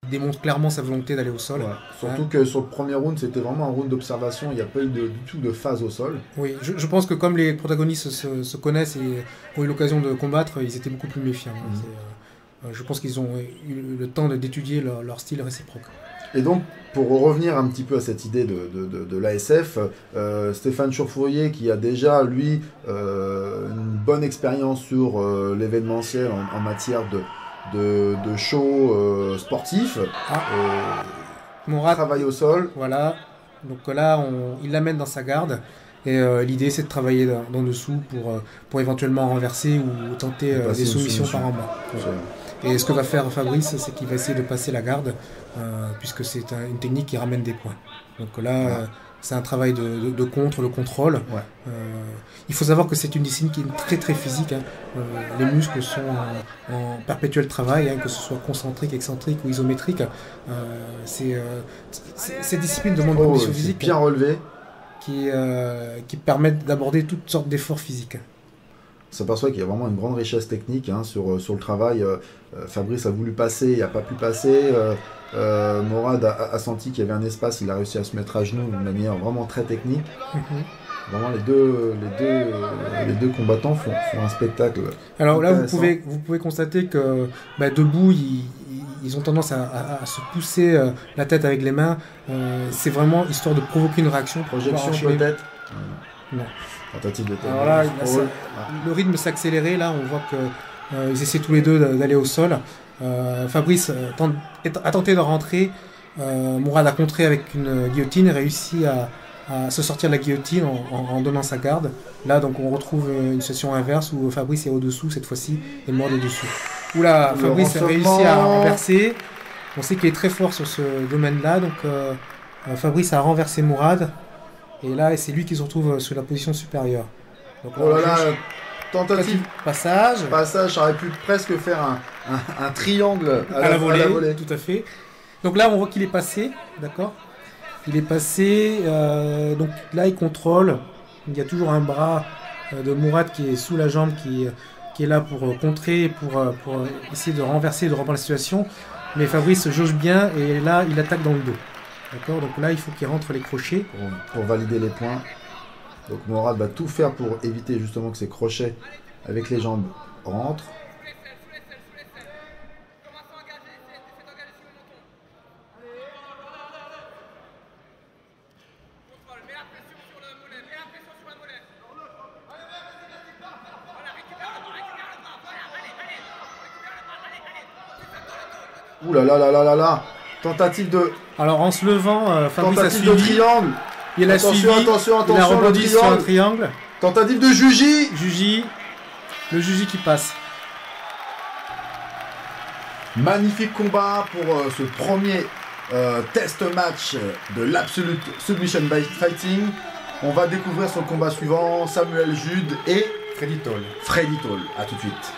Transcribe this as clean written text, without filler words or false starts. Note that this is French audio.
démontre clairement sa volonté d'aller au sol. Ouais. Surtout que sur le premier round, c'était vraiment un round d'observation. Il n'y a pas eu du tout de phase au sol. Oui, je pense que comme les protagonistes se connaissent et ont eu l'occasion de combattre, ils étaient beaucoup plus méfiants. Je pense qu'ils ont eu le temps d'étudier leur style réciproque. Et donc, pour revenir un petit peu à cette idée de l'ASF, Stéphane Chauffourier, qui a déjà, lui, une bonne expérience sur l'événementiel en matière de show sportif, Mourad travaille au sol. Voilà, donc là, il l'amène dans sa garde. Et l'idée, c'est de travailler dans dessous pour éventuellement renverser ou tenter des soumissions par en bas. Et ce que va faire Fabrice, c'est qu'il va essayer de passer la garde, puisque c'est une technique qui ramène des points. Donc là, c'est un travail de contre, le contrôle. Ouais. Il faut savoir que c'est une discipline qui est très très physique. Les muscles sont en perpétuel travail, que ce soit concentrique, excentrique ou isométrique. Ces disciplines demandent une condition physique bien relevé. Qui permettent d'aborder toutes sortes d'efforts physiques. On s'aperçoit qu'il y a vraiment une grande richesse technique sur le travail. Fabrice a voulu passer, il n'a pas pu passer. Morad a senti qu'il y avait un espace, il a réussi à se mettre à genoux d'une manière vraiment très technique. Vraiment, les deux combattants font un spectacle. Alors là, vous pouvez constater que debout, ils ont tendance à se pousser la tête avec les mains. C'est vraiment histoire de provoquer une réaction. Projection peut-être. Non. Tentative de tête. Alors là, le rythme s'accélérait. Là, on voit qu'ils essaient tous les deux d'aller au sol. Fabrice a tenté de rentrer. Mourad a contré avec une guillotine et réussi à se sortir de la guillotine en donnant sa garde. Là, donc, on retrouve une situation inverse où Fabrice est au-dessous cette fois-ci et Mourad est dessus. Oula, Fabrice a réussi à renverser. On sait qu'il est très fort sur ce domaine-là. Donc, Fabrice a renversé Mourad. Et là, c'est lui qui se retrouve sur la position supérieure. Donc, oh là là, tentative. Passage, ça aurait pu presque faire un triangle à la volée. Tout à fait. Donc là, on voit qu'il est passé, d'accord ? Il est passé, donc là, il contrôle. Il y a toujours un bras de Mourad qui est sous la jambe, qui est là pour contrer, pour essayer de renverser, de reprendre la situation. Mais Fabrice jauge bien et là, il attaque dans le dos. D'accord, donc là, il faut qu'il rentre les crochets. Pour valider les points. Donc Mourad va tout faire pour éviter justement que ces crochets avec les jambes rentrent. Ouh là là là là là là. Tentative de... Alors en se levant, Fabrice a suivi. Tentative de triangle. Il a suivi. Attention, il a rebondi sur un triangle. Tentative de Juji. Le Juji qui passe. Magnifique combat pour ce premier test match de l'Absolute Submission Fighting. On va découvrir son combat suivant, Samuel Jude et Freddy Toll. À tout de suite.